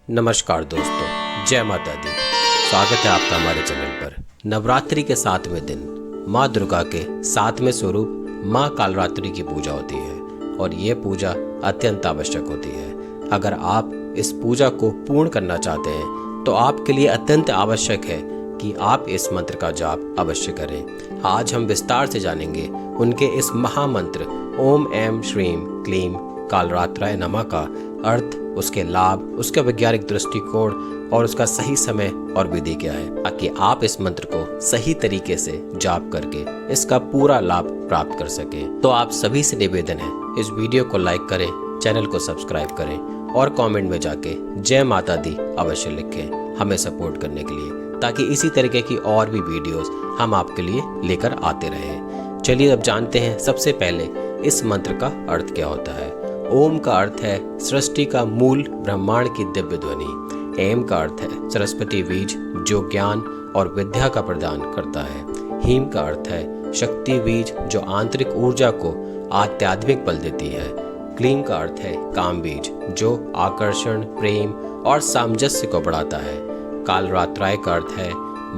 नमस्कार दोस्तों, जय माता दी। स्वागत है आपका हमारे चैनल पर। नवरात्रि के 7वें दिन माँ दुर्गा के 7वें स्वरूप माँ कालरात्रि की पूजा होती है और ये पूजा अत्यंत आवश्यक होती है। अगर आप इस पूजा को पूर्ण करना चाहते हैं तो आपके लिए अत्यंत आवश्यक है कि आप इस मंत्र का जाप अवश्य करें। आज हम विस्तार से जानेंगे उनके इस महामंत्र ओम ऐं श्रीं क्लीं कालरात्राय नमः का अर्थ, उसके लाभ, उसका वैज्ञानिक दृष्टिकोण और उसका सही समय और विधि क्या है, ताकि आप इस मंत्र को सही तरीके से जाप करके इसका पूरा लाभ प्राप्त कर सकें। तो आप सभी से निवेदन है, इस वीडियो को लाइक करें, चैनल को सब्सक्राइब करें और कमेंट में जाके जय माता दी अवश्य लिखें हमें सपोर्ट करने के लिए, ताकि इसी तरीके की और भी वीडियोस हम आपके लिए लेकर आते रहें। चलिए अब जानते हैं सबसे पहले इस मंत्र का अर्थ क्या होता है। ओम का अर्थ है सृष्टि का मूल, ब्रह्मांड की दिव्य ध्वनि। ऐं का अर्थ है सरस्वती बीज, जो ज्ञान और विद्या का प्रदान करता है। हीम का अर्थ है शक्ति बीज, जो आंतरिक ऊर्जा को आध्यात्मिक बल देती है। क्लीं का अर्थ है काम बीज, जो आकर्षण, प्रेम और सामंजस्य को बढ़ाता है। कालरात्राय का अर्थ है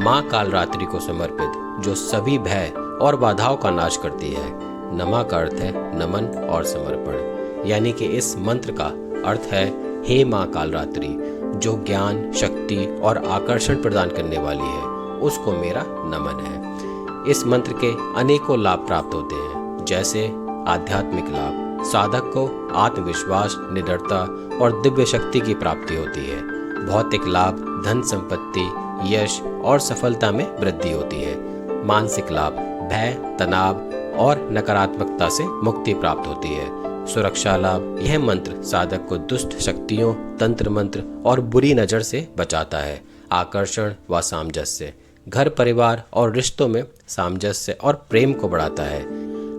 माँ कालरात्रि को समर्पित, जो सभी भय और बाधाओं का नाश करती है। नमः का अर्थ है नमन और समर्पण, यानी कि इस मंत्र का अर्थ है हे माँ कालरात्रि, जो ज्ञान, शक्ति और आकर्षण प्रदान करने वाली है, उसको मेरा नमन है। इस मंत्र के अनेकों लाभ प्राप्त होते हैं, जैसे आध्यात्मिक लाभ, साधक को आत्मविश्वास, निडरता और दिव्य शक्ति की प्राप्ति होती है। भौतिक लाभ, धन संपत्ति, यश और सफलता में वृद्धि होती है। मानसिक लाभ, भय, तनाव और नकारात्मकता से मुक्ति प्राप्त होती है। सुरक्षा लाभ, यह मंत्र साधक को दुष्ट शक्तियों, तंत्र मंत्र और बुरी नजर से बचाता है। आकर्षण व सामंजस्य, घर परिवार और रिश्तों में सामंजस्य और प्रेम को बढ़ाता है।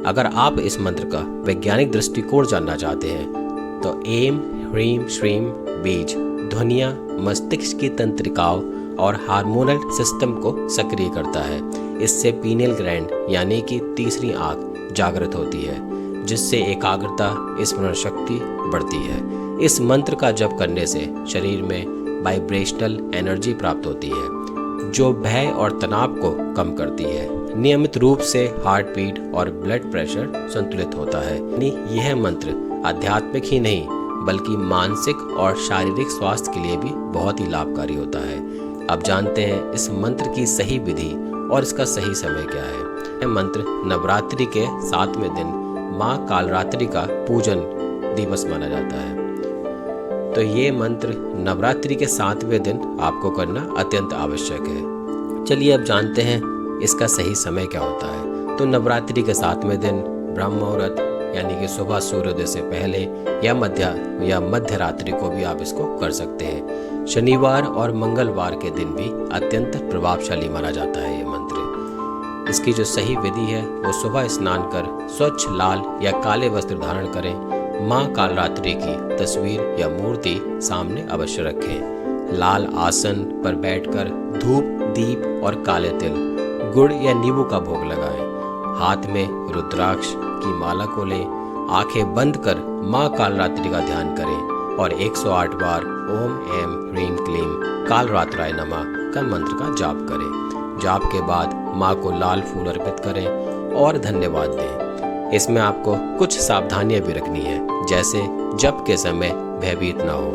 अगर आप इस मंत्र का वैज्ञानिक दृष्टिकोण जानना चाहते हैं तो ऐं ह्रीं श्रीं बीज ध्वनियाँ मस्तिष्क की तंत्रिकाओं और हार्मोनल सिस्टम को सक्रिय करता है। इससे पीनियल ग्लैंड यानी कि तीसरी आंख जागृत होती है, जिससे एकाग्रता, स्मरण शक्ति बढ़ती है। इस मंत्र का जप करने से शरीर में वाइब्रेशनल एनर्जी प्राप्त होती है, जो भय और तनाव को कम करती है। नियमित रूप से हार्ट बीट और ब्लड प्रेशर संतुलित होता है। यह मंत्र आध्यात्मिक ही नहीं बल्कि मानसिक और शारीरिक स्वास्थ्य के लिए भी बहुत ही लाभकारी होता है। अब जानते हैं इस मंत्र की सही विधि और इसका सही समय क्या है। यह मंत्र नवरात्रि के 7वें दिन माँ कालरात्रि का पूजन दिवस माना जाता है। तो ये मंत्र नवरात्रि के 7वें दिन आपको करना अत्यंत आवश्यक है। चलिए अब जानते हैं इसका सही समय क्या होता है। तो नवरात्रि के 7वें दिन ब्रह्म मुहूर्त यानी कि सुबह सूर्योदय से पहले या मध्य रात्रि को भी आप इसको कर सकते हैं। शनिवार और मंगलवार के दिन भी अत्यंत प्रभावशाली माना जाता है ये मंत्र। इसकी जो सही विधि है वो सुबह स्नान कर स्वच्छ लाल या काले वस्त्र धारण करें। माँ कालरात्रि की तस्वीर या मूर्ति सामने अवश्य रखें। लाल आसन पर बैठकर धूप, दीप और काले तिल, गुड़ या नींबू का भोग लगाएं। हाथ में रुद्राक्ष की माला को लें। आंखें बंद कर माँ कालरात्रि का ध्यान करें और 108 बार ओम ऐं ह्रीं क्लीं कालरात्राय नमः का मंत्र का जाप करें। जाप के बाद माँ को लाल फूल अर्पित करें और धन्यवाद दें। इसमें आपको कुछ सावधानियां भी रखनी है, जैसे जप के समय भयभीत ना हो,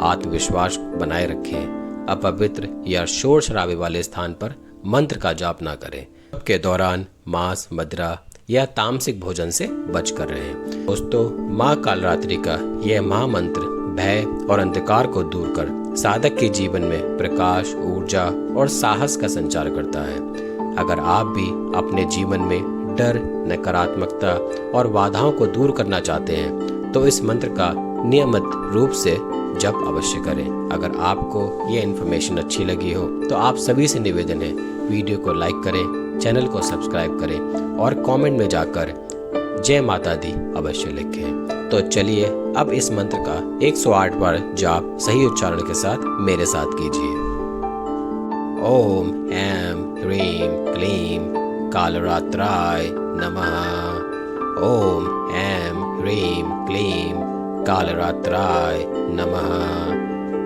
आत्मविश्वास बनाए रखें, अपवित्र या शोर शराबे वाले स्थान पर मंत्र का जाप ना करें। जप के दौरान मांस, मदिरा या तामसिक भोजन से बच कर रहें। दोस्तों, माँ कालरात्रि का यह महामंत्र भय और अंधकार को दूर कर साधक के जीवन में प्रकाश, ऊर्जा और साहस का संचार करता है। अगर आप भी अपने जीवन में डर, नकारात्मकता और बाधाओं को दूर करना चाहते हैं तो इस मंत्र का नियमित रूप से जप अवश्य करें। अगर आपको ये इन्फॉर्मेशन अच्छी लगी हो तो आप सभी से निवेदन है, वीडियो को लाइक करें, चैनल को सब्सक्राइब करें और कमेंट में जाकर जय माता दी अवश्य लिखें। तो चलिए अब इस मंत्र का 108 बार जाप सही उच्चारण के साथ मेरे साथ कीजिए। ओम ऐं ह्रीं क्लीं कालरात्राय नमः। ओम ऐं ह्रीं क्लीं कालरात्राय नमः।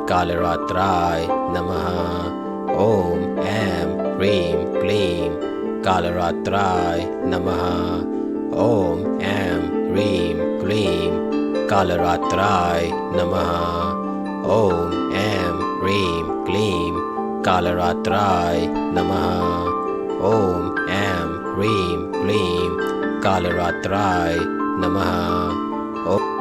कालरात्राय नमः। ओम ऐं ह्रीं क्लीं कालरात्राय नमः। ओम ऐं ह्रीं क्लीं कालरात्राय नमः। ओम ऐं ह्रीं क्लीं कालरात्राय नमः। ओम ऐं ह्रीं क्लीं कालरात्राय नमः। ओम